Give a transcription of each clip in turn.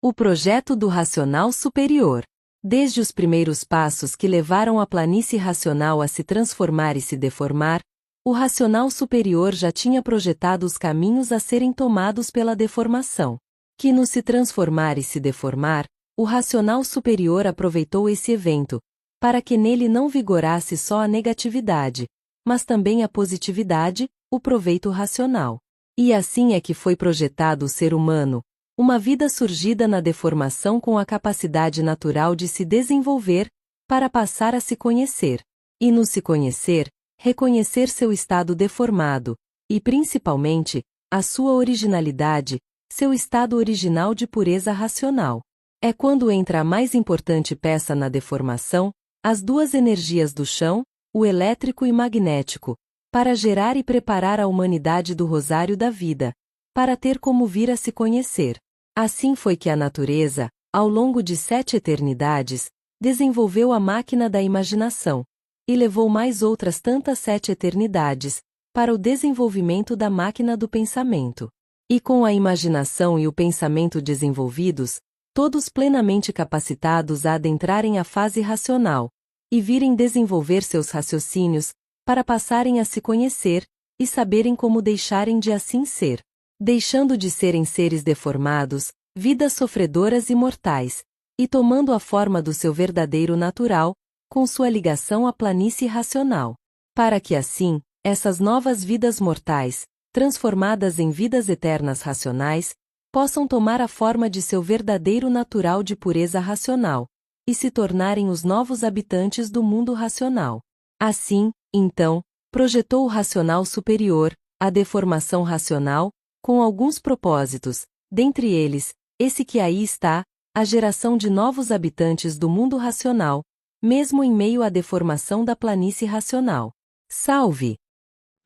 O projeto do racional superior. Desde os primeiros passos que levaram a planície racional a se transformar e se deformar, o racional superior já tinha projetado os caminhos a serem tomados pela deformação. Que no se transformar e se deformar, o racional superior aproveitou esse evento, para que nele não vigorasse só a negatividade, mas também a positividade, o proveito racional. E assim é que foi projetado o ser humano, uma vida surgida na deformação com a capacidade natural de se desenvolver, para passar a se conhecer. E no se conhecer, reconhecer seu estado deformado, e principalmente, a sua originalidade, seu estado original de pureza racional. É quando entra a mais importante peça na deformação, as duas energias do chão, o elétrico e magnético, para gerar e preparar a humanidade do rosário da vida, para ter como vir a se conhecer. Assim foi que a natureza, ao longo de 7 eternidades, desenvolveu a máquina da imaginação, e levou mais outras tantas 7 eternidades, para o desenvolvimento da máquina do pensamento. E com a imaginação e o pensamento desenvolvidos, todos plenamente capacitados a adentrarem a fase racional, e virem desenvolver seus raciocínios, para passarem a se conhecer, e saberem como deixarem de assim ser. Deixando de serem seres deformados, vidas sofredoras e mortais, e tomando a forma do seu verdadeiro natural, com sua ligação à planície racional. Para que assim, essas novas vidas mortais, transformadas em vidas eternas racionais, possam tomar a forma de seu verdadeiro natural de pureza racional, e se tornarem os novos habitantes do mundo racional. Assim, então, projetou o racional superior, a deformação racional, com alguns propósitos, dentre eles, esse que aí está, a geração de novos habitantes do mundo racional, mesmo em meio à deformação da planície racional. Salve!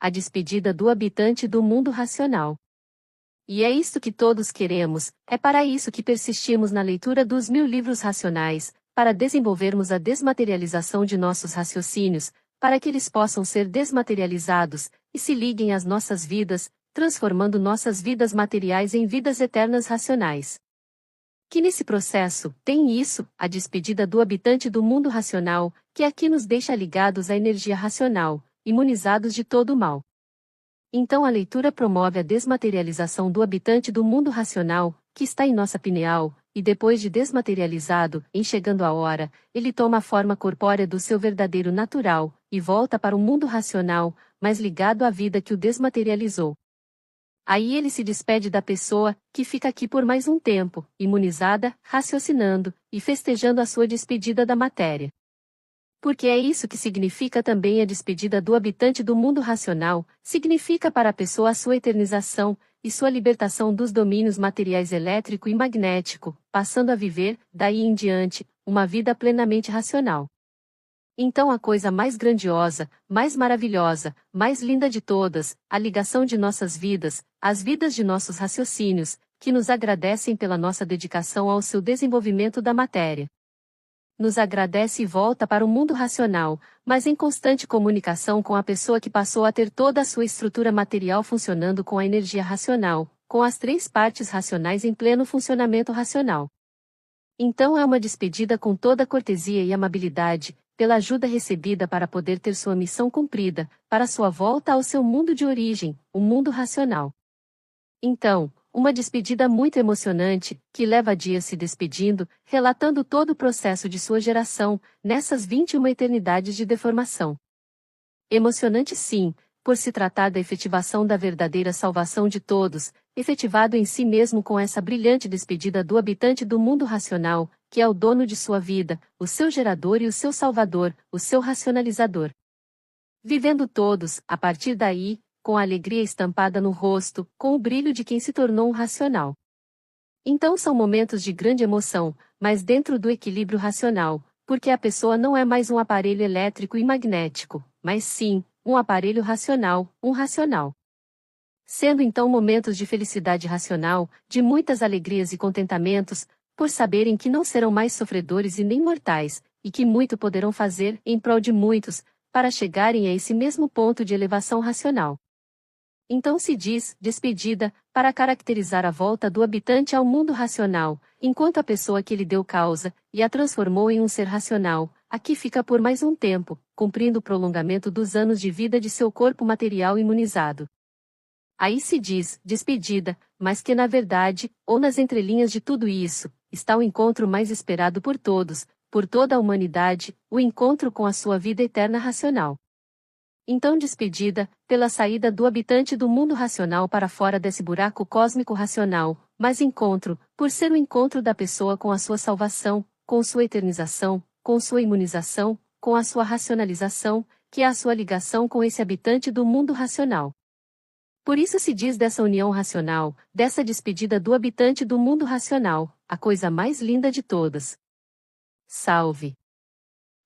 A despedida do habitante do mundo racional. E é isto que todos queremos, é para isso que persistimos na leitura dos 1000 livros racionais, para desenvolvermos a desmaterialização de nossos raciocínios, para que eles possam ser desmaterializados, e se liguem às nossas vidas, transformando nossas vidas materiais em vidas eternas racionais. Que nesse processo, tem isso, a despedida do habitante do mundo racional, que aqui nos deixa ligados à energia racional, imunizados de todo o mal. Então a leitura promove a desmaterialização do habitante do mundo racional, que está em nossa pineal, e depois de desmaterializado, em chegando a hora, ele toma a forma corpórea do seu verdadeiro natural, e volta para o mundo racional, mas ligado à vida que o desmaterializou. Aí ele se despede da pessoa, que fica aqui por mais um tempo, imunizada, raciocinando, e festejando a sua despedida da matéria. Porque é isso que significa também a despedida do habitante do mundo racional, significa para a pessoa a sua eternização, e sua libertação dos domínios materiais elétrico e magnético, passando a viver, daí em diante, uma vida plenamente racional. Então a coisa mais grandiosa, mais maravilhosa, mais linda de todas, a ligação de nossas vidas, as vidas de nossos raciocínios, que nos agradecem pela nossa dedicação ao seu desenvolvimento da matéria. Nos agradece e volta para o mundo racional, mas em constante comunicação com a pessoa que passou a ter toda a sua estrutura material funcionando com a energia racional, com as 3 partes racionais em pleno funcionamento racional. Então é uma despedida com toda cortesia e amabilidade, pela ajuda recebida para poder ter sua missão cumprida, para sua volta ao seu mundo de origem, o mundo racional. Então, uma despedida muito emocionante, que leva dias se despedindo, relatando todo o processo de sua geração, nessas 21 eternidades de deformação. Emocionante sim, por se tratar da efetivação da verdadeira salvação de todos, efetivado em si mesmo com essa brilhante despedida do habitante do mundo racional, que é o dono de sua vida, o seu gerador e o seu salvador, o seu racionalizador. Vivendo todos, a partir daí, com a alegria estampada no rosto, com o brilho de quem se tornou um racional. Então são momentos de grande emoção, mas dentro do equilíbrio racional, porque a pessoa não é mais um aparelho elétrico e magnético, mas sim, um aparelho racional, um racional. Sendo então momentos de felicidade racional, de muitas alegrias e contentamentos, por saberem que não serão mais sofredores e nem mortais, e que muito poderão fazer, em prol de muitos, para chegarem a esse mesmo ponto de elevação racional. Então se diz despedida, para caracterizar a volta do habitante ao mundo racional, enquanto a pessoa que lhe deu causa, e a transformou em um ser racional, aqui fica por mais um tempo, cumprindo o prolongamento dos anos de vida de seu corpo material imunizado. Aí se diz despedida, mas que na verdade, ou nas entrelinhas de tudo isso, está o encontro mais esperado por todos, por toda a humanidade, o encontro com a sua vida eterna racional. Então despedida, pela saída do habitante do mundo racional para fora desse buraco cósmico racional, mas encontro, por ser o encontro da pessoa com a sua salvação, com sua eternização, com sua imunização, com a sua racionalização, que é a sua ligação com esse habitante do mundo racional. Por isso se diz dessa união racional, dessa despedida do habitante do mundo racional, a coisa mais linda de todas. Salve!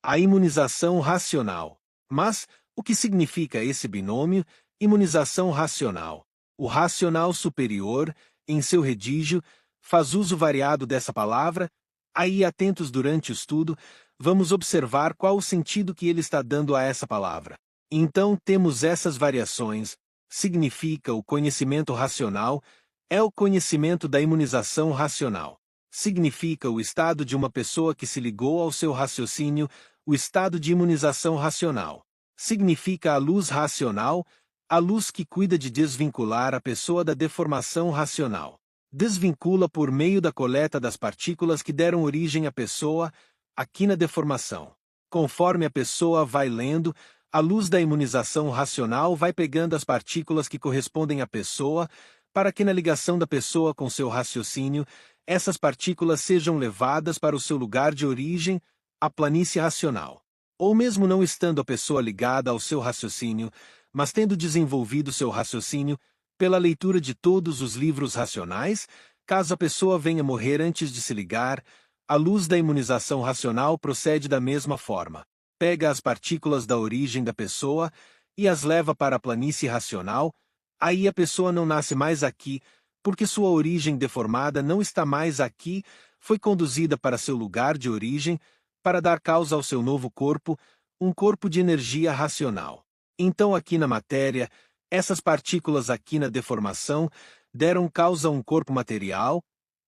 A imunização racional. Mas, o que significa esse binômio, imunização racional? O racional superior, em seu redígio, faz uso variado dessa palavra. Aí, atentos durante o estudo, vamos observar qual o sentido que ele está dando a essa palavra. Então, temos essas variações. Significa o conhecimento racional, é o conhecimento da imunização racional. Significa o estado de uma pessoa que se ligou ao seu raciocínio, o estado de imunização racional. Significa a luz racional, a luz que cuida de desvincular a pessoa da deformação racional. Desvincula por meio da coleta das partículas que deram origem à pessoa, aqui na deformação. Conforme a pessoa vai lendo, a luz da imunização racional vai pegando as partículas que correspondem à pessoa, para que na ligação da pessoa com seu raciocínio, essas partículas sejam levadas para o seu lugar de origem, a planície racional. Ou mesmo não estando a pessoa ligada ao seu raciocínio, mas tendo desenvolvido seu raciocínio, pela leitura de todos os livros racionais, caso a pessoa venha morrer antes de se ligar, a luz da imunização racional procede da mesma forma. Pega as partículas da origem da pessoa e as leva para a planície racional, aí a pessoa não nasce mais aqui, porque sua origem deformada não está mais aqui, foi conduzida para seu lugar de origem, para dar causa ao seu novo corpo, um corpo de energia racional. Então aqui na matéria, essas partículas aqui na deformação deram causa a um corpo material,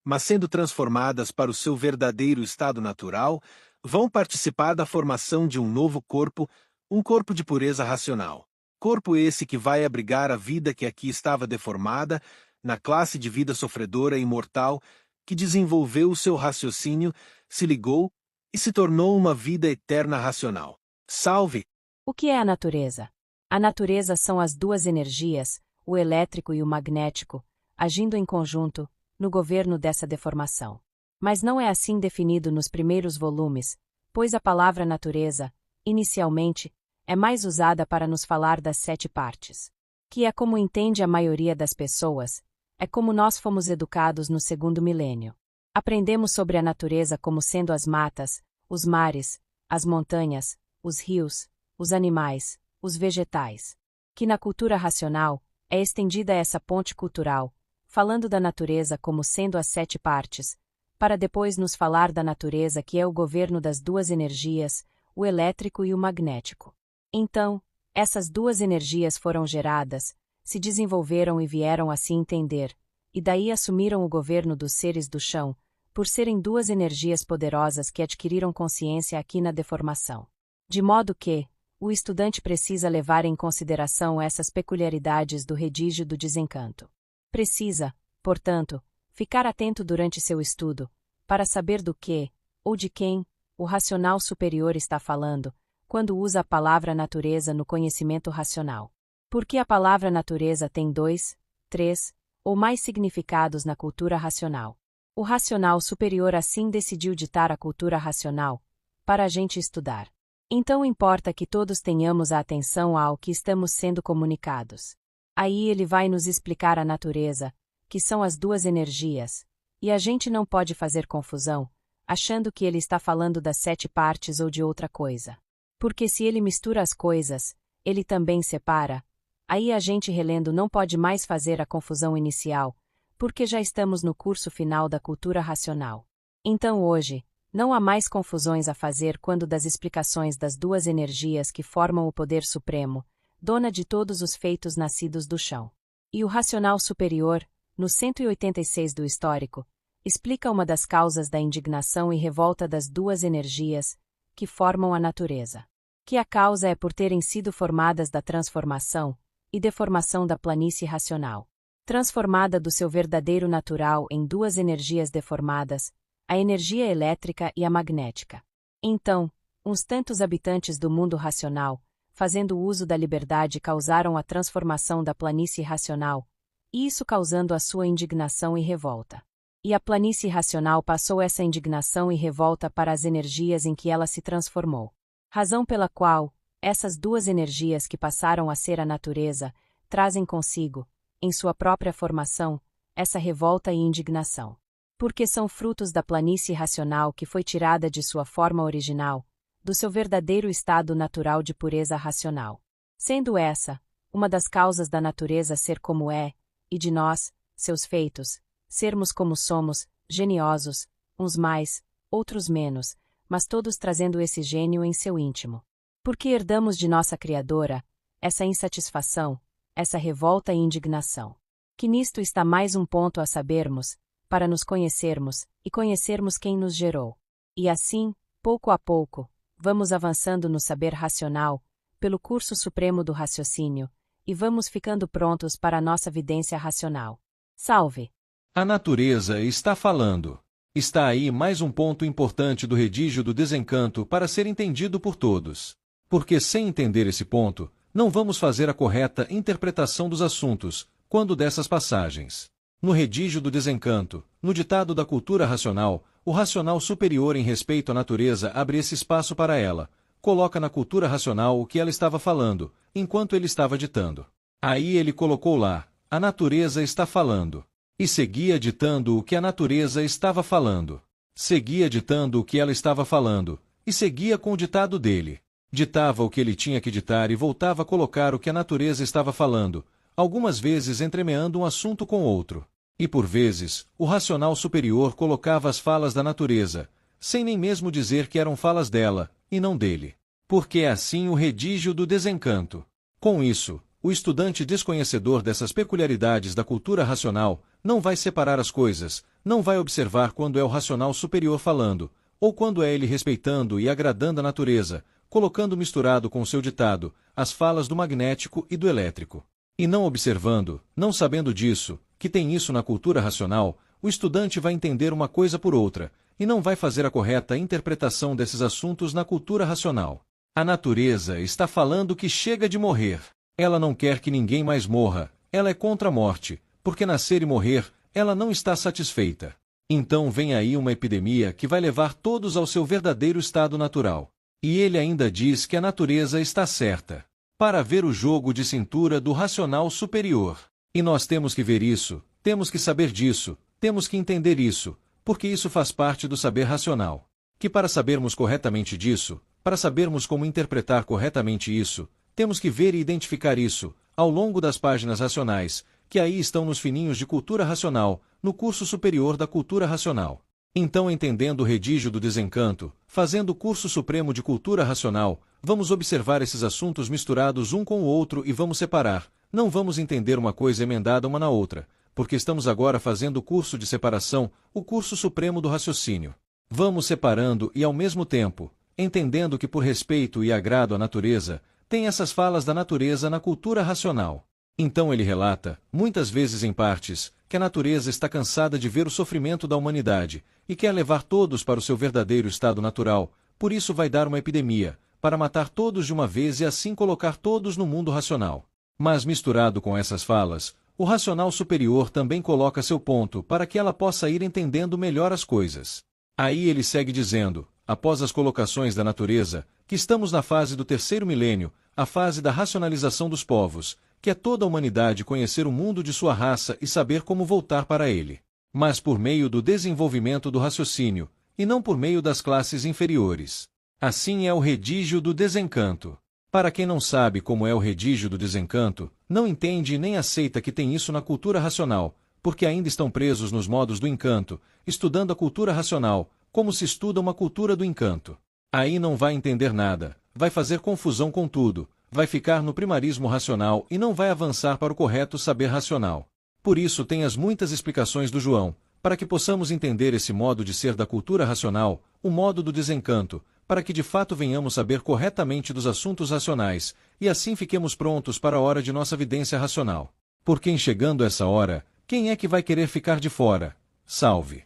mas sendo transformadas para o seu verdadeiro estado natural, vão participar da formação de um novo corpo, um corpo de pureza racional. Corpo esse que vai abrigar a vida que aqui estava deformada, na classe de vida sofredora e imortal, que desenvolveu o seu raciocínio, se ligou e se tornou uma vida eterna racional. Salve! O que é a natureza? A natureza são as duas energias, o elétrico e o magnético, agindo em conjunto, no governo dessa deformação. Mas não é assim definido nos primeiros volumes, pois a palavra natureza, inicialmente, é mais usada para nos falar das 7 partes. Que é como entende a maioria das pessoas, é como nós fomos educados no 2º milênio. Aprendemos sobre a natureza como sendo as matas, os mares, as montanhas, os rios, os animais, os vegetais. Que na cultura racional, é estendida essa ponte cultural, falando da natureza como sendo as 7 partes, para depois nos falar da natureza que é o governo das duas energias, o elétrico e o magnético. Então, essas duas energias foram geradas, se desenvolveram e vieram a se entender, e daí assumiram o governo dos seres do chão, por serem duas energias poderosas que adquiriram consciência aqui na deformação. De modo que, o estudante precisa levar em consideração essas peculiaridades do redígio do desencanto. Precisa, portanto, ficar atento durante seu estudo, para saber do que, ou de quem, o racional superior está falando, quando usa a palavra natureza no conhecimento racional. Porque a palavra natureza tem 2, 3, ou mais significados na cultura racional. O racional superior assim decidiu ditar a cultura racional, para a gente estudar. Então importa que todos tenhamos a atenção ao que estamos sendo comunicados. Aí ele vai nos explicar a natureza, que são as duas energias, e a gente não pode fazer confusão, achando que ele está falando das 7 partes ou de outra coisa. Porque se ele mistura as coisas, ele também separa, aí a gente relendo não pode mais fazer a confusão inicial, porque já estamos no curso final da cultura racional. Então hoje, não há mais confusões a fazer quando das explicações das duas energias que formam o poder supremo, dona de todos os feitos nascidos do chão. E o racional superior, no 186 do histórico, explica uma das causas da indignação e revolta das duas energias que formam a natureza. Que a causa é por terem sido formadas da transformação e deformação da planície racional. Transformada do seu verdadeiro natural em duas energias deformadas, a energia elétrica e a magnética. Então, uns tantos habitantes do mundo racional, fazendo uso da liberdade, causaram a transformação da planície racional, e isso causando a sua indignação e revolta. E a planície racional passou essa indignação e revolta para as energias em que ela se transformou. Razão pela qual, essas duas energias que passaram a ser a natureza, trazem consigo, em sua própria formação, essa revolta e indignação. Porque são frutos da planície racional que foi tirada de sua forma original, do seu verdadeiro estado natural de pureza racional. Sendo essa, uma das causas da natureza ser como é, e de nós, seus feitos, sermos como somos, geniosos, uns mais, outros menos, mas todos trazendo esse gênio em seu íntimo. Porque herdamos de nossa Criadora essa insatisfação, essa revolta e indignação. Que nisto está mais um ponto a sabermos, para nos conhecermos, e conhecermos quem nos gerou. E assim, pouco a pouco, vamos avançando no saber racional, pelo curso supremo do raciocínio, e vamos ficando prontos para a nossa vidência racional. Salve! A natureza está falando. Está aí mais um ponto importante do redígio do desencanto para ser entendido por todos. Porque sem entender esse ponto, não vamos fazer a correta interpretação dos assuntos, quando dessas passagens. No redígio do desencanto, no ditado da cultura racional, o racional superior em respeito à natureza abre esse espaço para ela, coloca na cultura racional o que ela estava falando, enquanto ele estava ditando. Aí ele colocou lá, a natureza está falando. E seguia ditando o que a natureza estava falando. Seguia ditando o que ela estava falando, e seguia com o ditado dele. Ditava o que ele tinha que ditar e voltava a colocar o que a natureza estava falando, algumas vezes entremeando um assunto com outro. E por vezes, o racional superior colocava as falas da natureza, sem nem mesmo dizer que eram falas dela, e não dele. Porque é assim o redígio do desencanto. Com isso, o estudante desconhecedor dessas peculiaridades da cultura racional não vai separar as coisas, não vai observar quando é o racional superior falando, ou quando é ele respeitando e agradando a natureza, colocando misturado com o seu ditado as falas do magnético e do elétrico. E não observando, não sabendo disso, que tem isso na cultura racional, o estudante vai entender uma coisa por outra, e não vai fazer a correta interpretação desses assuntos na cultura racional. A natureza está falando que chega de morrer. Ela não quer que ninguém mais morra, ela é contra a morte, porque nascer e morrer, ela não está satisfeita. Então vem aí uma epidemia que vai levar todos ao seu verdadeiro estado natural. E ele ainda diz que a natureza está certa. Para ver o jogo de cintura do racional superior. E nós temos que ver isso, temos que saber disso, temos que entender isso, porque isso faz parte do saber racional. Que para sabermos corretamente disso, para sabermos como interpretar corretamente isso, temos que ver e identificar isso, ao longo das páginas racionais, que aí estão nos fininhos de cultura racional, no curso superior da cultura racional. Então, entendendo o redígio do desencanto, fazendo o curso supremo de cultura racional, vamos observar esses assuntos misturados um com o outro e vamos separar. Não vamos entender uma coisa emendada uma na outra, porque estamos agora fazendo o curso de separação, o curso supremo do raciocínio. Vamos separando e, ao mesmo tempo, entendendo que por respeito e agrado à natureza, tem essas falas da natureza na cultura racional. Então ele relata, muitas vezes em partes, que a natureza está cansada de ver o sofrimento da humanidade, e quer levar todos para o seu verdadeiro estado natural, por isso vai dar uma epidemia, para matar todos de uma vez e assim colocar todos no mundo racional. Mas misturado com essas falas, o racional superior também coloca seu ponto para que ela possa ir entendendo melhor as coisas. Aí ele segue dizendo, após as colocações da natureza, que estamos na fase do terceiro milênio, a fase da racionalização dos povos, que é toda a humanidade conhecer o mundo de sua raça e saber como voltar para ele. Mas por meio do desenvolvimento do raciocínio, e não por meio das classes inferiores. Assim é o redígio do desencanto. Para quem não sabe como é o redígio do desencanto, não entende e nem aceita que tem isso na cultura racional, porque ainda estão presos nos modos do encanto, estudando a cultura racional, como se estuda uma cultura do encanto. Aí não vai entender nada, vai fazer confusão com tudo, vai ficar no primarismo racional e não vai avançar para o correto saber racional. Por isso tem as muitas explicações do João, para que possamos entender esse modo de ser da cultura racional, o modo do desencanto, para que de fato venhamos saber corretamente dos assuntos racionais, e assim fiquemos prontos para a hora de nossa vidência racional. Porque em chegando essa hora, quem é que vai querer ficar de fora? Salve!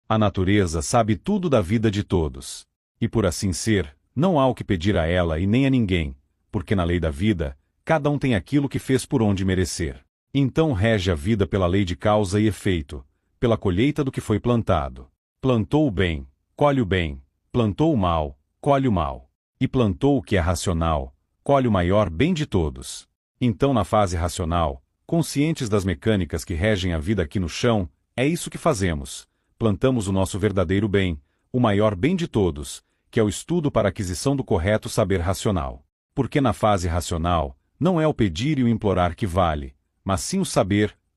A natureza sabe tudo da vida de todos. E por assim ser, não há o que pedir a ela e nem a ninguém, porque na lei da vida, cada um tem aquilo que fez por onde merecer. Então rege a vida pela lei de causa e efeito, pela colheita do que foi plantado. Plantou o bem, colhe o bem, plantou o mal, colhe o mal. E plantou o que é racional, colhe o maior bem de todos. Então na fase racional, conscientes das mecânicas que regem a vida aqui no chão, é isso que fazemos. Plantamos o nosso verdadeiro bem, o maior bem de todos, que é o estudo para a aquisição do correto saber racional. Porque na fase racional, não é o pedir e o implorar que vale, mas sim o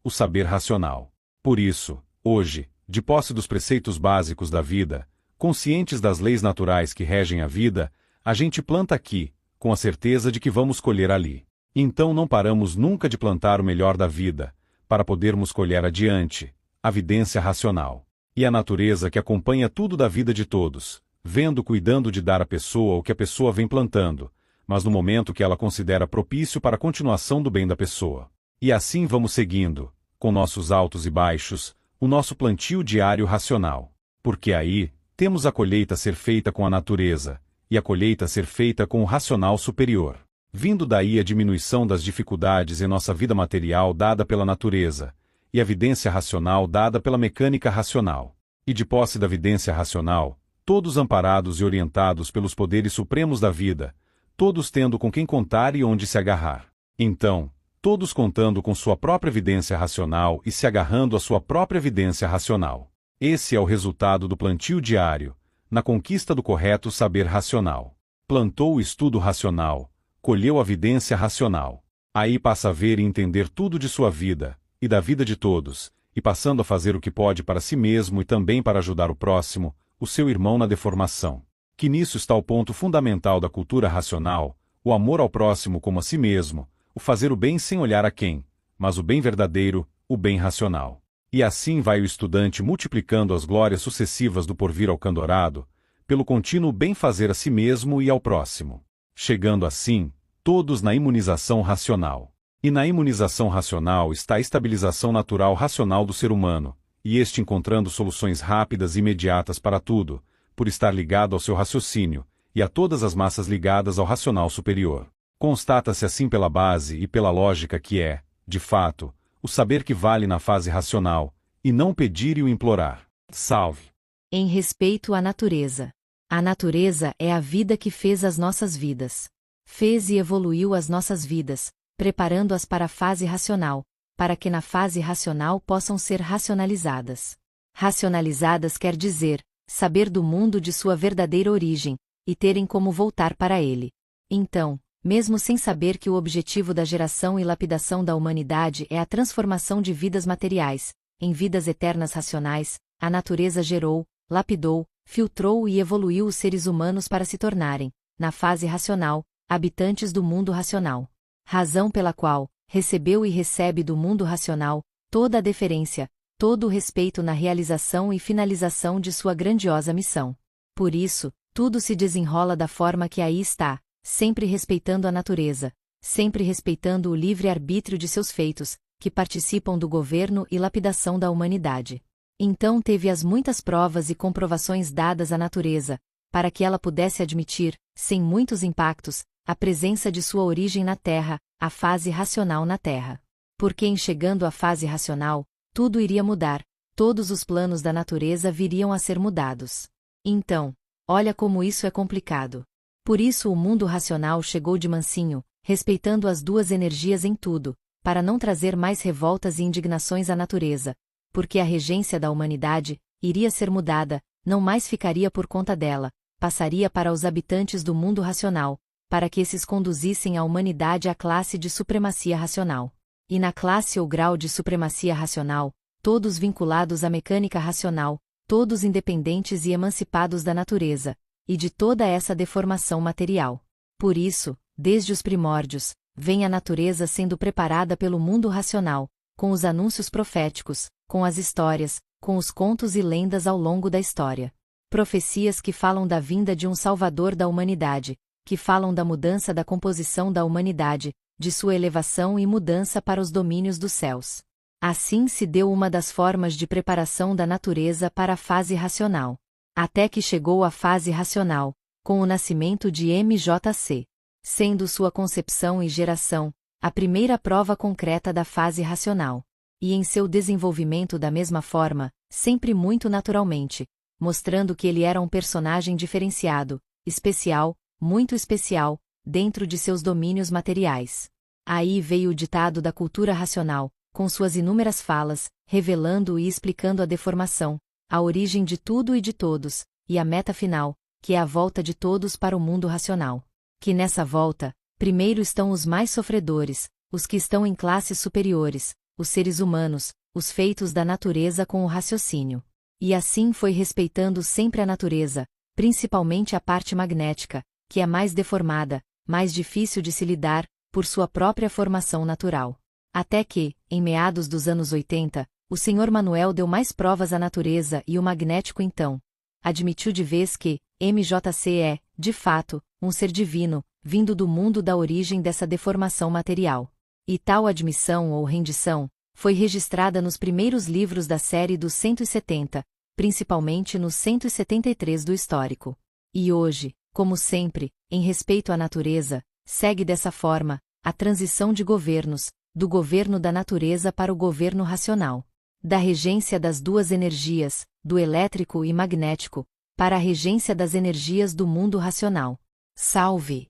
saber racional. Por isso, hoje, de posse dos preceitos básicos da vida, conscientes das leis naturais que regem a vida, a gente planta aqui, com a certeza de que vamos colher ali. Então não paramos nunca de plantar o melhor da vida, para podermos colher adiante, a vidência racional. E a natureza que acompanha tudo da vida de todos, vendo cuidando de dar à pessoa o que a pessoa vem plantando, mas no momento que ela considera propício para a continuação do bem da pessoa. E assim vamos seguindo, com nossos altos e baixos, o nosso plantio diário racional. Porque aí, temos a colheita a ser feita com a natureza, e a colheita a ser feita com o racional superior. Vindo daí a diminuição das dificuldades em nossa vida material dada pela natureza, e a vidência racional dada pela mecânica racional. E de posse da vidência racional, todos amparados e orientados pelos poderes supremos da vida, todos tendo com quem contar e onde se agarrar. Então, todos contando com sua própria vidência racional e se agarrando à sua própria vidência racional. Esse é o resultado do plantio diário, na conquista do correto saber racional. Plantou o estudo racional, colheu a vidência racional. Aí passa a ver e entender tudo de sua vida, e da vida de todos, e passando a fazer o que pode para si mesmo e também para ajudar o próximo, o seu irmão na deformação. Que nisso está o ponto fundamental da cultura racional, o amor ao próximo como a si mesmo, o fazer o bem sem olhar a quem, mas o bem verdadeiro, o bem racional. E assim vai o estudante multiplicando as glórias sucessivas do porvir alcandorado, pelo contínuo bem fazer a si mesmo e ao próximo. Chegando assim, todos na imunização racional. E na imunização racional está a estabilização natural racional do ser humano, e este encontrando soluções rápidas e imediatas para tudo, por estar ligado ao seu raciocínio, e a todas as massas ligadas ao racional superior. Constata-se assim pela base e pela lógica que é, de fato, o saber que vale na fase racional, e não o pedir e o implorar. Salve! Em respeito à natureza. A natureza é a vida que fez as nossas vidas. Fez e evoluiu as nossas vidas, preparando-as para a fase racional, para que na fase racional possam ser racionalizadas. Racionalizadas quer dizer, saber do mundo de sua verdadeira origem, e terem como voltar para ele. Então, mesmo sem saber que o objetivo da geração e lapidação da humanidade é a transformação de vidas materiais, em vidas eternas racionais, a natureza gerou, lapidou, filtrou e evoluiu os seres humanos para se tornarem, na fase racional, habitantes do mundo racional. Razão pela qual, recebeu e recebe do mundo racional, toda a deferência, todo o respeito na realização e finalização de sua grandiosa missão. Por isso, tudo se desenrola da forma que aí está, sempre respeitando a natureza, sempre respeitando o livre-arbítrio de seus feitos, que participam do governo e lapidação da humanidade. Então teve as muitas provas e comprovações dadas à natureza, para que ela pudesse admitir, sem muitos impactos, a presença de sua origem na Terra, a fase racional na Terra. Porque em chegando à fase racional, tudo iria mudar, todos os planos da natureza viriam a ser mudados. Então, olha como isso é complicado. Por isso o mundo racional chegou de mansinho, respeitando as duas energias em tudo, para não trazer mais revoltas e indignações à natureza, porque a regência da humanidade iria ser mudada, não mais ficaria por conta dela, passaria para os habitantes do mundo racional, para que esses conduzissem a humanidade à classe de supremacia racional. E na classe ou grau de supremacia racional, todos vinculados à mecânica racional, todos independentes e emancipados da natureza, e de toda essa deformação material. Por isso, desde os primórdios, vem a natureza sendo preparada pelo mundo racional, com os anúncios proféticos, com as histórias, com os contos e lendas ao longo da história. Profecias que falam da vinda de um Salvador da humanidade, que falam da mudança da composição da humanidade, de sua elevação e mudança para os domínios dos céus. Assim se deu uma das formas de preparação da natureza para a fase racional. Até que chegou a fase racional, com o nascimento de MJC, sendo sua concepção e geração a primeira prova concreta da fase racional, e em seu desenvolvimento da mesma forma, sempre muito naturalmente, mostrando que ele era um personagem diferenciado, especial, muito especial, dentro de seus domínios materiais. Aí veio o ditado da cultura racional, com suas inúmeras falas, revelando e explicando a deformação, a origem de tudo e de todos, e a meta final, que é a volta de todos para o mundo racional. Que nessa volta, primeiro estão os mais sofredores, os que estão em classes superiores, os seres humanos, os feitos da natureza com o raciocínio. E assim foi respeitando sempre a natureza, principalmente a parte magnética, que é mais deformada, mais difícil de se lidar, por sua própria formação natural. Até que, em meados dos anos 80, o Sr. Manuel deu mais provas à natureza e o magnético então admitiu de vez que MJC é, de fato, um ser divino, vindo do mundo da origem dessa deformação material. E tal admissão ou rendição foi registrada nos primeiros livros da série dos 170, principalmente no 173 do histórico. E hoje, como sempre, em respeito à natureza, segue dessa forma a transição de governos, do governo da natureza para o governo racional, da regência das duas energias, do elétrico e magnético, para a regência das energias do mundo racional. Salve!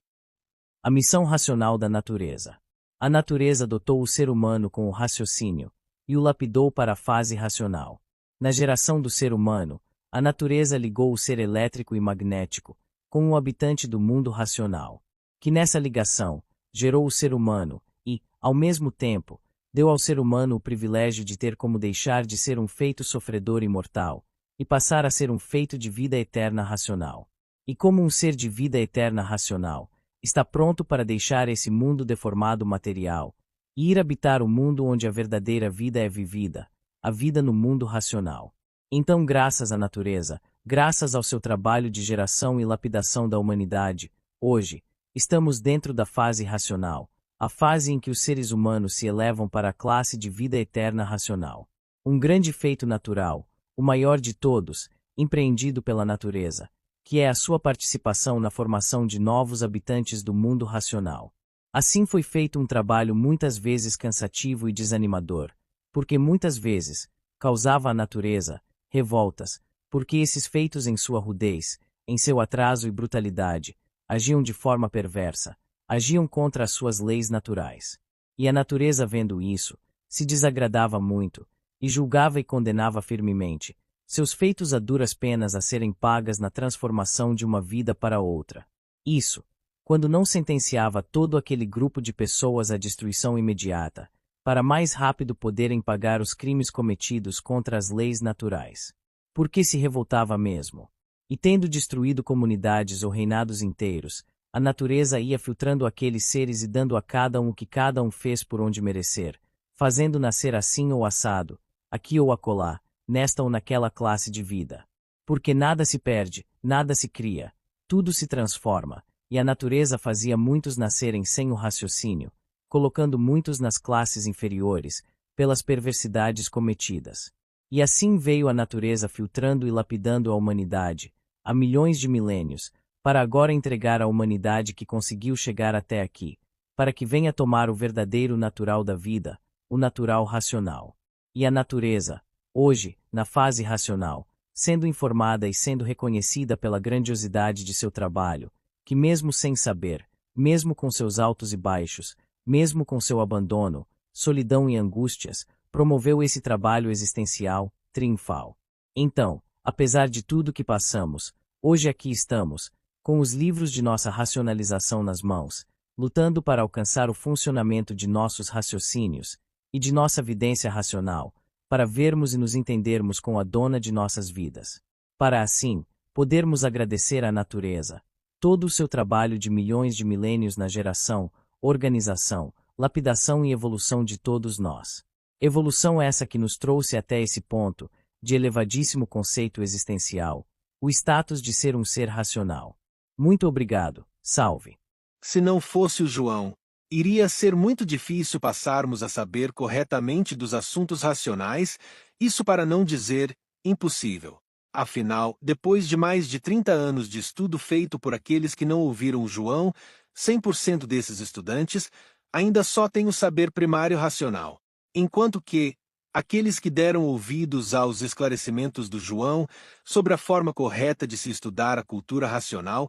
A missão racional da natureza. A natureza dotou o ser humano com o raciocínio, e o lapidou para a fase racional. Na geração do ser humano, a natureza ligou o ser elétrico e magnético, com o habitante do mundo racional, que nessa ligação, gerou o ser humano, e, ao mesmo tempo, deu ao ser humano o privilégio de ter como deixar de ser um feito sofredor e mortal, e passar a ser um feito de vida eterna racional. E como um ser de vida eterna racional, está pronto para deixar esse mundo deformado material, e ir habitar o mundo onde a verdadeira vida é vivida, a vida no mundo racional. Então, graças à natureza, graças ao seu trabalho de geração e lapidação da humanidade, hoje, estamos dentro da fase racional, a fase em que os seres humanos se elevam para a classe de vida eterna racional. Um grande feito natural, o maior de todos, empreendido pela natureza, que é a sua participação na formação de novos habitantes do mundo racional. Assim foi feito um trabalho muitas vezes cansativo e desanimador, porque muitas vezes causava à natureza revoltas, porque esses feitos em sua rudez, em seu atraso e brutalidade, agiam de forma perversa, agiam contra as suas leis naturais. E a natureza, vendo isso, se desagradava muito, e julgava e condenava firmemente seus feitos a duras penas a serem pagas na transformação de uma vida para outra. Isso, quando não sentenciava todo aquele grupo de pessoas à destruição imediata, para mais rápido poderem pagar os crimes cometidos contra as leis naturais. Porque se revoltava mesmo. E tendo destruído comunidades ou reinados inteiros, a natureza ia filtrando aqueles seres e dando a cada um o que cada um fez por onde merecer, fazendo nascer assim ou assado, aqui ou acolá, nesta ou naquela classe de vida. Porque nada se perde, nada se cria, tudo se transforma, e a natureza fazia muitos nascerem sem o raciocínio, colocando muitos nas classes inferiores, pelas perversidades cometidas. E assim veio a natureza filtrando e lapidando a humanidade, há milhões de milênios, para agora entregar à humanidade que conseguiu chegar até aqui, para que venha tomar o verdadeiro natural da vida, o natural racional. E a natureza, hoje, na fase racional, sendo informada e sendo reconhecida pela grandiosidade de seu trabalho, que mesmo sem saber, mesmo com seus altos e baixos, mesmo com seu abandono, solidão e angústias, promoveu esse trabalho existencial, triunfal. Então, apesar de tudo que passamos, hoje aqui estamos, com os livros de nossa racionalização nas mãos, lutando para alcançar o funcionamento de nossos raciocínios e de nossa vidência racional, para vermos e nos entendermos com a dona de nossas vidas. Para assim, podermos agradecer à natureza todo o seu trabalho de milhões de milênios na geração, organização, lapidação e evolução de todos nós. Evolução essa que nos trouxe até esse ponto, de elevadíssimo conceito existencial, o status de ser um ser racional. Muito obrigado, salve. Se não fosse o João, iria ser muito difícil passarmos a saber corretamente dos assuntos racionais, isso para não dizer impossível. Afinal, depois de mais de 30 anos de estudo feito por aqueles que não ouviram o João, 100% desses estudantes ainda só têm o saber primário racional, enquanto que aqueles que deram ouvidos aos esclarecimentos do João sobre a forma correta de se estudar a cultura racional,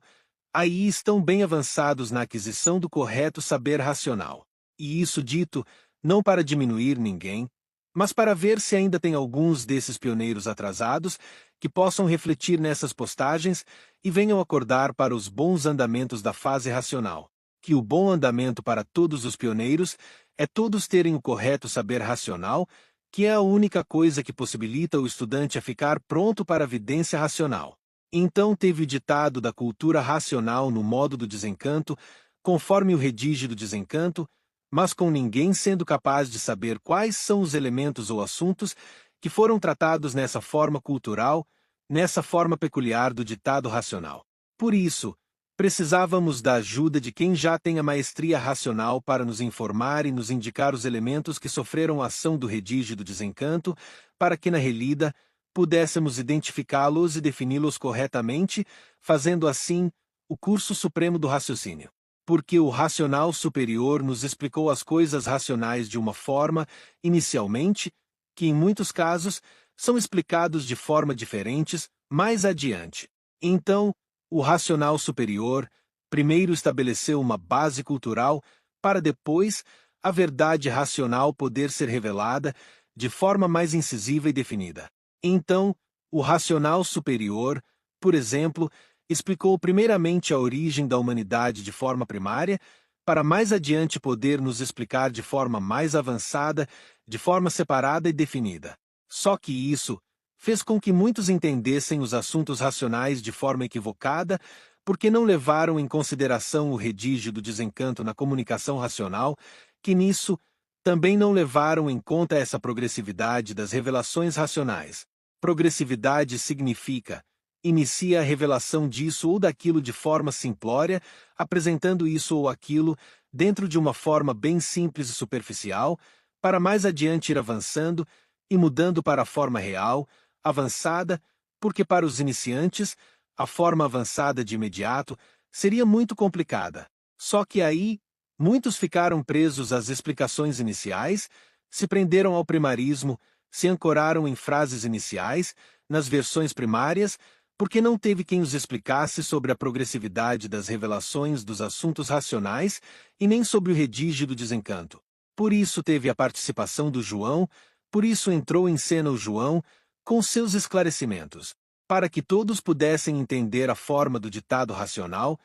aí estão bem avançados na aquisição do correto saber racional. E isso dito, não para diminuir ninguém, mas para ver se ainda tem alguns desses pioneiros atrasados que possam refletir nessas postagens e venham acordar para os bons andamentos da fase racional. Que o bom andamento para todos os pioneiros é todos terem o correto saber racional, que é a única coisa que possibilita o estudante a ficar pronto para a vidência racional. Então teve o ditado da cultura racional no modo do desencanto, conforme o redígio do desencanto, mas com ninguém sendo capaz de saber quais são os elementos ou assuntos que foram tratados nessa forma cultural, nessa forma peculiar do ditado racional. Por isso, precisávamos da ajuda de quem já tem a maestria racional para nos informar e nos indicar os elementos que sofreram a ação do redígio do desencanto, para que na relida pudéssemos identificá-los e defini-los corretamente, fazendo assim o curso supremo do raciocínio. Porque o racional superior nos explicou as coisas racionais de uma forma, inicialmente, que em muitos casos são explicados de forma diferentes mais adiante. Então, o racional superior primeiro estabeleceu uma base cultural para depois a verdade racional poder ser revelada de forma mais incisiva e definida. Então, o racional superior, por exemplo, explicou primeiramente a origem da humanidade de forma primária, para mais adiante poder nos explicar de forma mais avançada, de forma separada e definida. Só que isso fez com que muitos entendessem os assuntos racionais de forma equivocada, porque não levaram em consideração o redígio do desencanto na comunicação racional, que nisso também não levaram em conta essa progressividade das revelações racionais. Progressividade significa inicia a revelação disso ou daquilo de forma simplória, apresentando isso ou aquilo dentro de uma forma bem simples e superficial, para mais adiante ir avançando e mudando para a forma real, avançada, porque para os iniciantes, a forma avançada de imediato seria muito complicada. Só que aí, muitos ficaram presos às explicações iniciais, se prenderam ao primarismo, se ancoraram em frases iniciais, nas versões primárias, porque não teve quem os explicasse sobre a progressividade das revelações dos assuntos racionais e nem sobre o redígio do desencanto. Por isso teve a participação do João, por isso entrou em cena o João, com seus esclarecimentos, para que todos pudessem entender a forma do ditado racional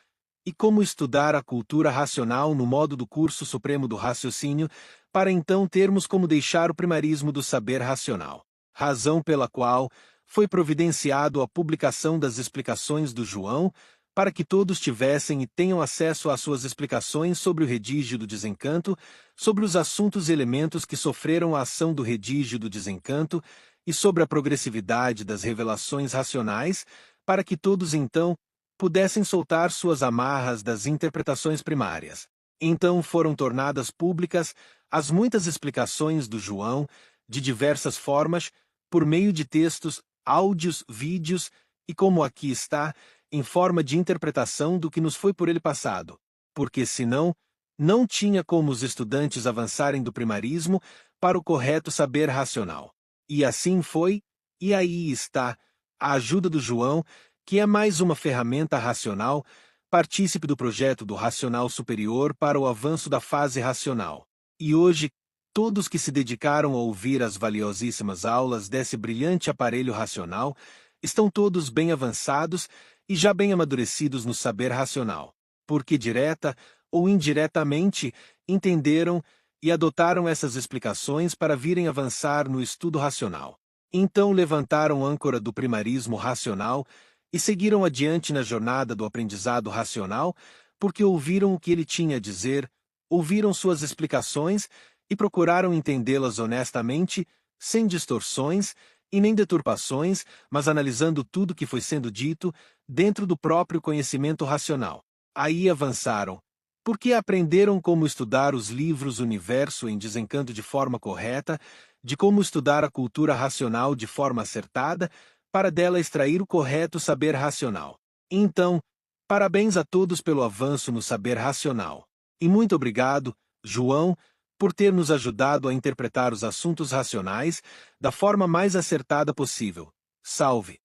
e como estudar a cultura racional no modo do curso supremo do raciocínio, para então termos como deixar o primarismo do saber racional. Razão pela qual foi providenciado a publicação das explicações do João, para que todos tivessem e tenham acesso às suas explicações sobre o redígio do desencanto, sobre os assuntos e elementos que sofreram a ação do redígio do desencanto e sobre a progressividade das revelações racionais, para que todos então pudessem soltar suas amarras das interpretações primárias. Então foram tornadas públicas as muitas explicações do João, de diversas formas, por meio de textos, áudios, vídeos e, como aqui está, em forma de interpretação do que nos foi por ele passado, porque senão não tinha como os estudantes avançarem do primarismo para o correto saber racional. E assim foi, e aí está, a ajuda do João, que é mais uma ferramenta racional, partícipe do projeto do racional superior para o avanço da fase racional. E hoje, todos que se dedicaram a ouvir as valiosíssimas aulas desse brilhante aparelho racional estão todos bem avançados e já bem amadurecidos no saber racional, porque direta ou indiretamente entenderam e adotaram essas explicações para virem avançar no estudo racional. Então levantaram âncora do primarismo racional e seguiram adiante na jornada do aprendizado racional, porque ouviram o que ele tinha a dizer, ouviram suas explicações e procuraram entendê-las honestamente, sem distorções e nem deturpações, mas analisando tudo que foi sendo dito dentro do próprio conhecimento racional. Aí avançaram, porque aprenderam como estudar os livros Universo em Desencanto de forma correta, de como estudar a cultura racional de forma acertada, para dela extrair o correto saber racional. Então, parabéns a todos pelo avanço no saber racional. E muito obrigado, João, por ter nos ajudado a interpretar os assuntos racionais da forma mais acertada possível. Salve!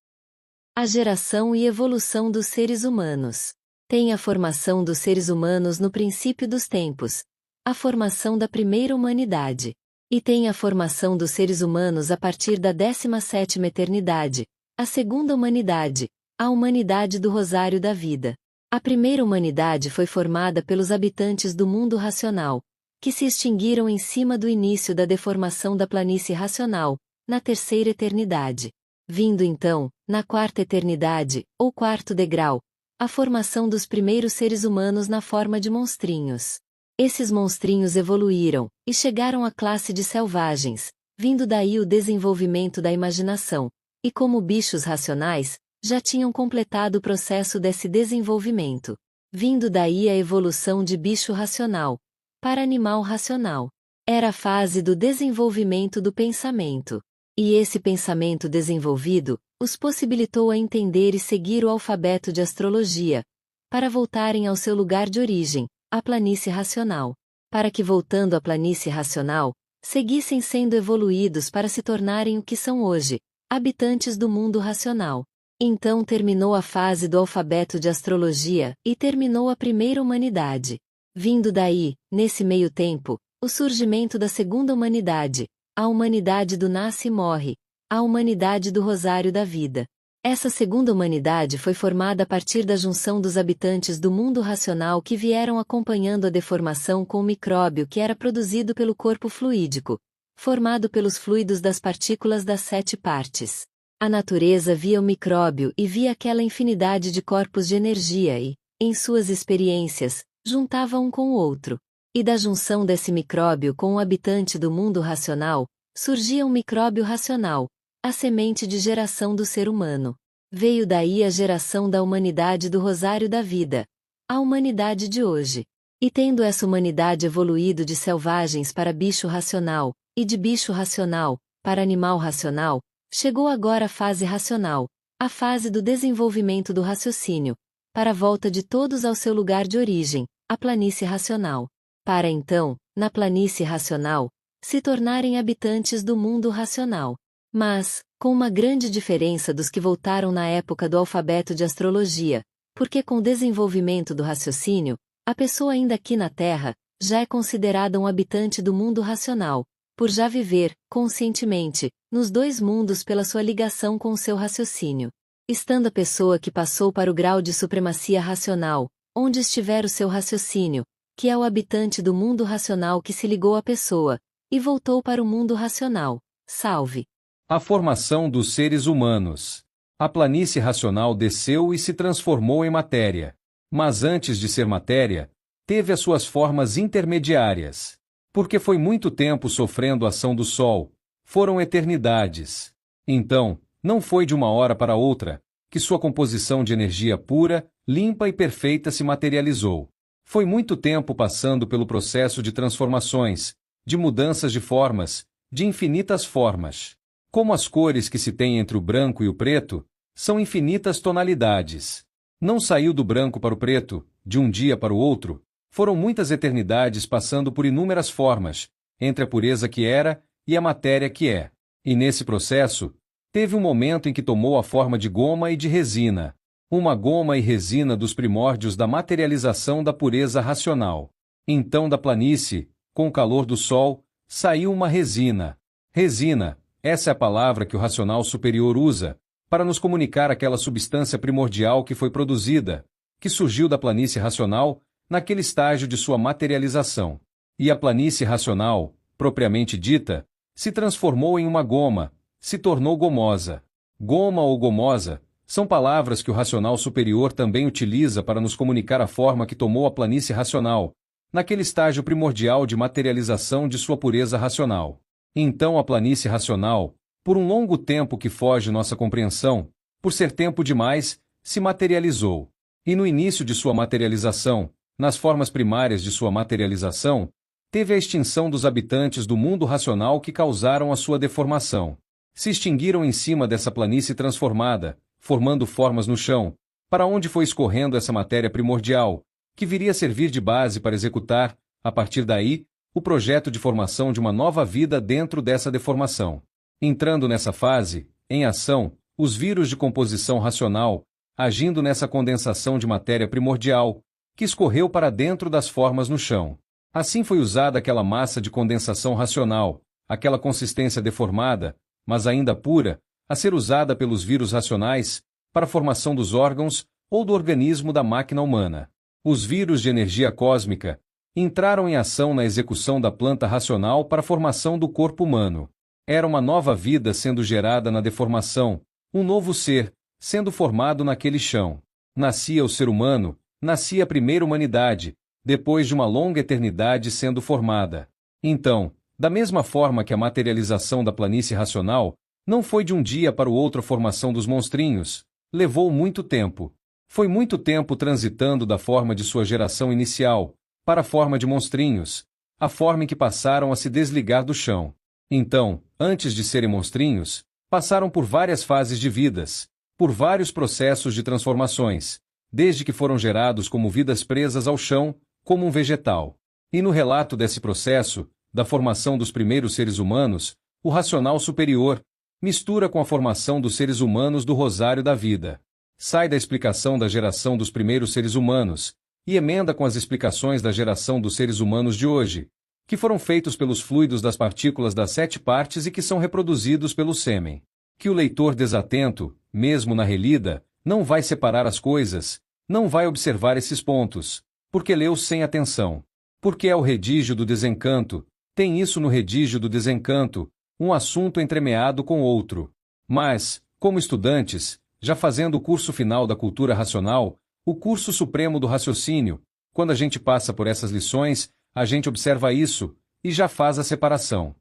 A geração e evolução dos seres humanos. Tem a formação dos seres humanos no princípio dos tempos, a formação da primeira humanidade. E tem a formação dos seres humanos a partir da 17ª eternidade, a segunda humanidade, a humanidade do Rosário da Vida. A primeira humanidade foi formada pelos habitantes do mundo racional, que se extinguiram em cima do início da deformação da planície racional, na terceira eternidade. Vindo então, na quarta eternidade, ou quarto degrau, a formação dos primeiros seres humanos na forma de monstrinhos. Esses monstrinhos evoluíram, e chegaram à classe de selvagens, vindo daí o desenvolvimento da imaginação, e como bichos racionais, já tinham completado o processo desse desenvolvimento. Vindo daí a evolução de bicho racional, para animal racional. Era a fase do desenvolvimento do pensamento. E esse pensamento desenvolvido, os possibilitou a entender e seguir o alfabeto de astrologia, para voltarem ao seu lugar de origem, a planície racional. Para que voltando à planície racional, seguissem sendo evoluídos para se tornarem o que são hoje, habitantes do mundo racional. Então terminou a fase do alfabeto de astrologia, e terminou a primeira humanidade. Vindo daí, nesse meio tempo, o surgimento da segunda humanidade, a humanidade do nasce e morre, a humanidade do Rosário da Vida. Essa segunda humanidade foi formada a partir da junção dos habitantes do mundo racional que vieram acompanhando a deformação com o micróbio que era produzido pelo corpo fluídico, formado pelos fluidos das partículas das 7 partes. A natureza via o micróbio e via aquela infinidade de corpos de energia e, em suas experiências, juntava um com o outro. E da junção desse micróbio com o habitante do mundo racional, surgia um micróbio racional, a semente de geração do ser humano. Veio daí a geração da humanidade do Rosário da Vida, a humanidade de hoje. E tendo essa humanidade evoluído de selvagens para bicho racional, e de bicho racional, para animal racional, chegou agora a fase racional, a fase do desenvolvimento do raciocínio, para a volta de todos ao seu lugar de origem, a planície racional. Para então, na planície racional, se tornarem habitantes do mundo racional. Mas, com uma grande diferença dos que voltaram na época do alfabeto de astrologia, porque com o desenvolvimento do raciocínio, a pessoa ainda aqui na Terra, já é considerada um habitante do mundo racional, por já viver, conscientemente, nos dois mundos pela sua ligação com o seu raciocínio. Estando a pessoa que passou para o grau de supremacia racional, onde estiver o seu raciocínio, que é o habitante do mundo racional que se ligou à pessoa, e voltou para o mundo racional. Salve! A formação dos seres humanos. A planície racional desceu e se transformou em matéria. Mas antes de ser matéria, teve as suas formas intermediárias. Porque foi muito tempo sofrendo a ação do Sol. Foram eternidades. Então, não foi de uma hora para outra, que sua composição de energia pura, limpa e perfeita se materializou. Foi muito tempo passando pelo processo de transformações, de mudanças de formas, de infinitas formas. Como as cores que se tem entre o branco e o preto, são infinitas tonalidades. Não saiu do branco para o preto, de um dia para o outro. Foram muitas eternidades passando por inúmeras formas, entre a pureza que era e a matéria que é. E nesse processo, teve um momento em que tomou a forma de goma e de resina. Uma goma e resina dos primórdios da materialização da pureza racional. Então da planície, com o calor do sol, saiu uma resina. Resina, essa é a palavra que o racional superior usa, para nos comunicar aquela substância primordial que foi produzida, que surgiu da planície racional, naquele estágio de sua materialização. E a planície racional, propriamente dita, se transformou em uma goma, se tornou gomosa. Goma ou gomosa são palavras que o racional superior também utiliza para nos comunicar a forma que tomou a planície racional, naquele estágio primordial de materialização de sua pureza racional. Então a planície racional, por um longo tempo que foge nossa compreensão, por ser tempo demais, se materializou. E no início de sua materialização, nas formas primárias de sua materialização, teve a extinção dos habitantes do mundo racional que causaram a sua deformação. Se extinguiram em cima dessa planície transformada, formando formas no chão, para onde foi escorrendo essa matéria primordial, que viria a servir de base para executar, a partir daí, o projeto de formação de uma nova vida dentro dessa deformação. Entrando nessa fase, em ação, os vírus de composição racional, agindo nessa condensação de matéria primordial, que escorreu para dentro das formas no chão. Assim foi usada aquela massa de condensação racional, aquela consistência deformada, mas ainda pura, a ser usada pelos vírus racionais, para a formação dos órgãos ou do organismo da máquina humana. Os vírus de energia cósmica entraram em ação na execução da planta racional para a formação do corpo humano. Era uma nova vida sendo gerada na deformação, um novo ser, sendo formado naquele chão. Nascia o ser humano, nascia a primeira humanidade, depois de uma longa eternidade sendo formada. Então, da mesma forma que a materialização da planície racional, não foi de um dia para o outro a formação dos monstrinhos, levou muito tempo. Foi muito tempo transitando da forma de sua geração inicial, para a forma de monstrinhos, a forma em que passaram a se desligar do chão. Então, antes de serem monstrinhos, passaram por várias fases de vidas, por vários processos de transformações, desde que foram gerados como vidas presas ao chão, como um vegetal. E no relato desse processo, da formação dos primeiros seres humanos, o racional superior mistura com a formação dos seres humanos do rosário da vida. Sai da explicação da geração dos primeiros seres humanos e emenda com as explicações da geração dos seres humanos de hoje, que foram feitos pelos fluidos das partículas das 7 partes e que são reproduzidos pelo sêmen. Que o leitor desatento, mesmo na relida, não vai separar as coisas, não vai observar esses pontos, porque leu sem atenção. Porque é o redígio do desencanto, tem isso no redígio do desencanto, um assunto entremeado com outro. Mas, como estudantes, já fazendo o curso final da cultura racional, o curso supremo do raciocínio, quando a gente passa por essas lições, a gente observa isso, e já faz a separação.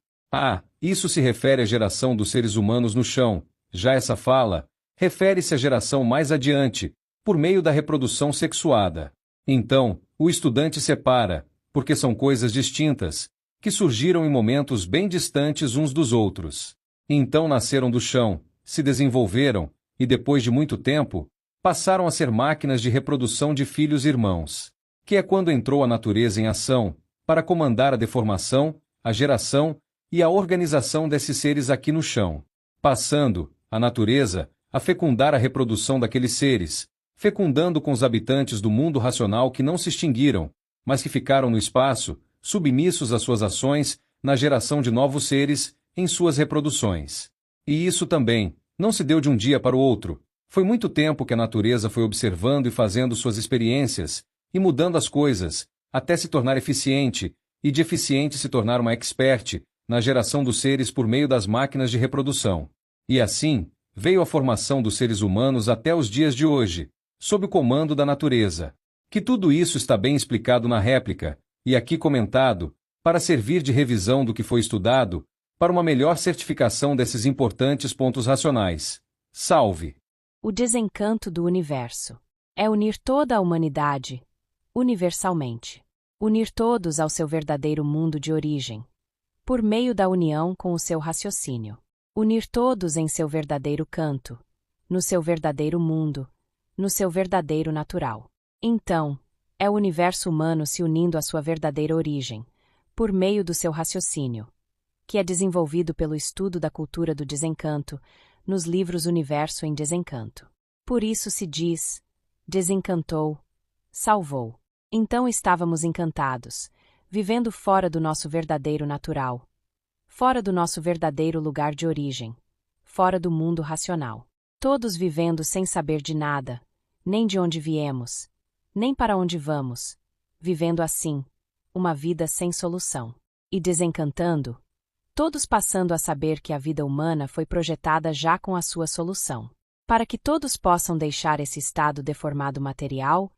Isso se refere à geração dos seres humanos no chão, já essa fala, refere-se à geração mais adiante, por meio da reprodução sexuada. Então, o estudante separa, porque são coisas distintas, que surgiram em momentos bem distantes uns dos outros. Então nasceram do chão, se desenvolveram, e depois de muito tempo, passaram a ser máquinas de reprodução de filhos-irmãos, que é quando entrou a natureza em ação, para comandar a deformação, a geração e a organização desses seres aqui no chão, passando, a natureza, a fecundar a reprodução daqueles seres, fecundando com os habitantes do mundo racional que não se extinguiram, mas que ficaram no espaço, submissos às suas ações, na geração de novos seres, em suas reproduções. E isso também não se deu de um dia para o outro. Foi muito tempo que a natureza foi observando e fazendo suas experiências, e mudando as coisas, até se tornar eficiente, e de eficiente se tornar uma expert, na geração dos seres por meio das máquinas de reprodução. E assim, veio a formação dos seres humanos até os dias de hoje, sob o comando da natureza. Que tudo isso está bem explicado na réplica, e aqui comentado, para servir de revisão do que foi estudado, para uma melhor certificação desses importantes pontos racionais. Salve! O desencanto do universo é unir toda a humanidade, universalmente. Unir todos ao seu verdadeiro mundo de origem, por meio da união com o seu raciocínio. Unir todos em seu verdadeiro canto, no seu verdadeiro mundo, no seu verdadeiro natural. Então, é o universo humano se unindo à sua verdadeira origem, por meio do seu raciocínio, que é desenvolvido pelo estudo da cultura do desencanto, nos livros Universo em Desencanto. Por isso se diz, desencantou, salvou. Então estávamos encantados, vivendo fora do nosso verdadeiro natural, fora do nosso verdadeiro lugar de origem, fora do mundo racional. Todos vivendo sem saber de nada, nem de onde viemos, nem para onde vamos, vivendo assim, uma vida sem solução. E desencantando, todos passando a saber que a vida humana foi projetada já com a sua solução, para que todos possam deixar esse estado deformado material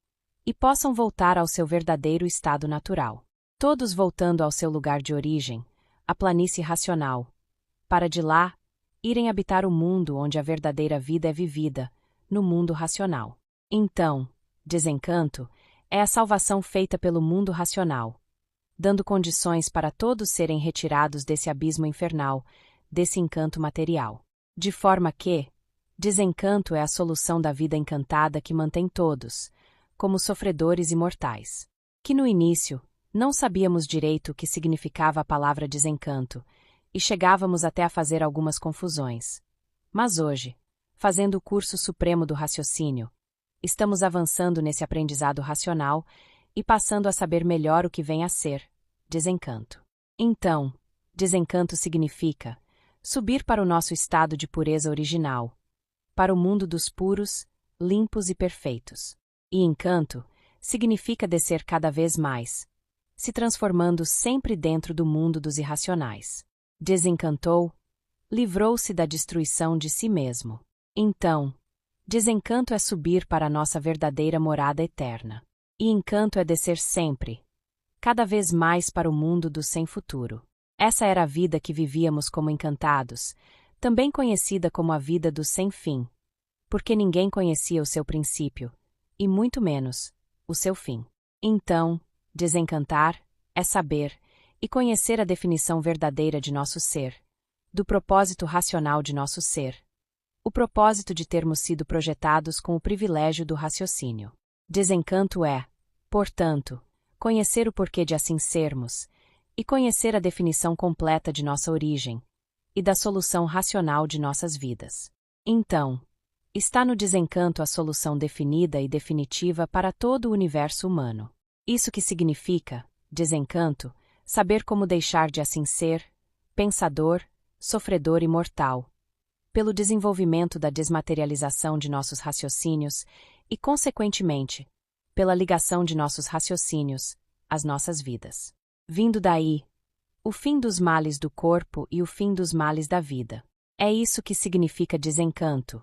e possam voltar ao seu verdadeiro estado natural. Todos voltando ao seu lugar de origem, a planície racional, para de lá irem habitar o mundo onde a verdadeira vida é vivida, no mundo racional. Então, desencanto é a salvação feita pelo mundo racional, dando condições para todos serem retirados desse abismo infernal, desse encanto material. De forma que, desencanto é a solução da vida encantada que mantém todos, como sofredores imortais. Que no início, não sabíamos direito o que significava a palavra desencanto, e chegávamos até a fazer algumas confusões. Mas hoje, fazendo o curso supremo do raciocínio, estamos avançando nesse aprendizado racional e passando a saber melhor o que vem a ser desencanto. Então, desencanto significa subir para o nosso estado de pureza original, para o mundo dos puros, limpos e perfeitos. E encanto significa descer cada vez mais, se transformando sempre dentro do mundo dos irracionais. Desencantou, livrou-se da destruição de si mesmo. Então, desencanto é subir para a nossa verdadeira morada eterna. E encanto é descer sempre, cada vez mais para o mundo do sem futuro. Essa era a vida que vivíamos como encantados, também conhecida como a vida do sem fim, porque ninguém conhecia o seu princípio, e muito menos o seu fim. Então, desencantar é saber e conhecer a definição verdadeira de nosso ser, do propósito racional de nosso ser, o propósito de termos sido projetados com o privilégio do raciocínio. Desencanto é, portanto, conhecer o porquê de assim sermos, e conhecer a definição completa de nossa origem, e da solução racional de nossas vidas. Então, está no desencanto a solução definida e definitiva para todo o universo humano. Isso que significa, desencanto, saber como deixar de assim ser, pensador, sofredor e mortal, pelo desenvolvimento da desmaterialização de nossos raciocínios e, consequentemente, pela ligação de nossos raciocínios às nossas vidas. Vindo daí, o fim dos males do corpo e o fim dos males da vida. É isso que significa desencanto,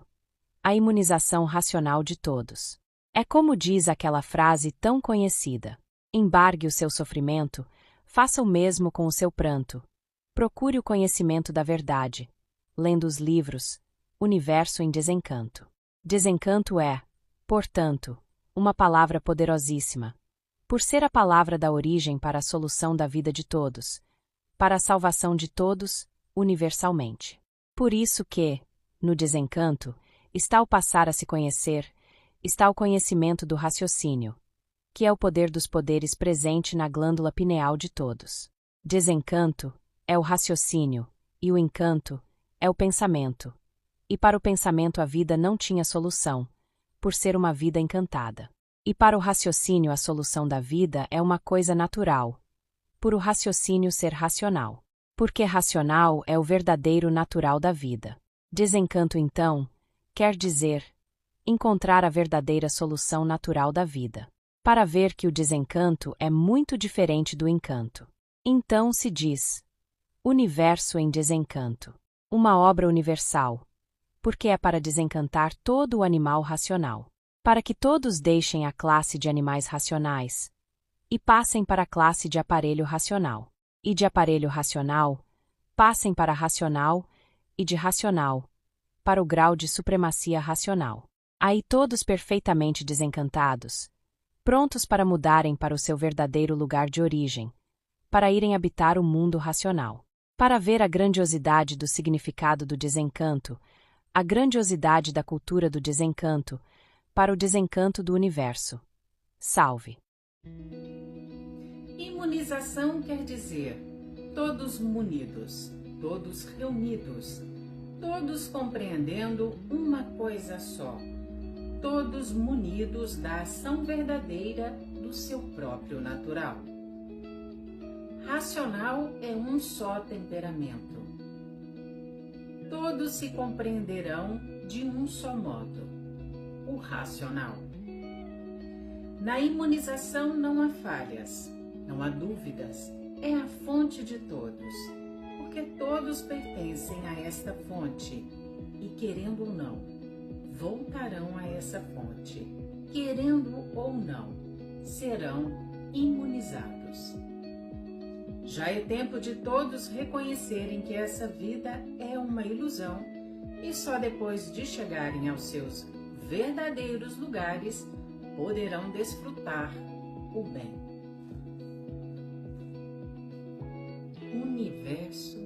a imunização racional de todos. É como diz aquela frase tão conhecida: embargue o seu sofrimento, faça o mesmo com o seu pranto. Procure o conhecimento da verdade, lendo os livros Universo em Desencanto. Desencanto é, portanto, uma palavra poderosíssima, por ser a palavra da origem para a solução da vida de todos, para a salvação de todos, universalmente. Por isso que, no desencanto, está o passar a se conhecer, está o conhecimento do raciocínio, que é o poder dos poderes presente na glândula pineal de todos. Desencanto é o raciocínio, e o encanto é o pensamento. E para o pensamento a vida não tinha solução, por ser uma vida encantada. E para o raciocínio a solução da vida é uma coisa natural, por o raciocínio ser racional. Porque racional é o verdadeiro natural da vida. Desencanto, então, quer dizer encontrar a verdadeira solução natural da vida. Para ver que o desencanto é muito diferente do encanto. Então se diz: Universo em Desencanto. Uma obra universal, porque é para desencantar todo o animal racional. Para que todos deixem a classe de animais racionais e passem para a classe de aparelho racional. E de aparelho racional, passem para racional e de racional, para o grau de supremacia racional. Aí todos perfeitamente desencantados, prontos para mudarem para o seu verdadeiro lugar de origem, para irem habitar o mundo racional. Para ver a grandiosidade do significado do desencanto, a grandiosidade da cultura do desencanto, para o desencanto do universo. Salve! Imunização quer dizer todos munidos, todos reunidos, todos compreendendo uma coisa só, todos munidos da ação verdadeira do seu próprio natural. Racional é um só temperamento. Todos se compreenderão de um só modo, o racional. Na imunização não há falhas, Não há dúvidas, é a fonte de todos, porque todos pertencem a esta fonte e, querendo ou não, voltarão a essa fonte, querendo ou não, serão imunizados. Já é tempo de todos reconhecerem que essa vida é uma ilusão e só depois de chegarem aos seus verdadeiros lugares poderão desfrutar o bem. Universo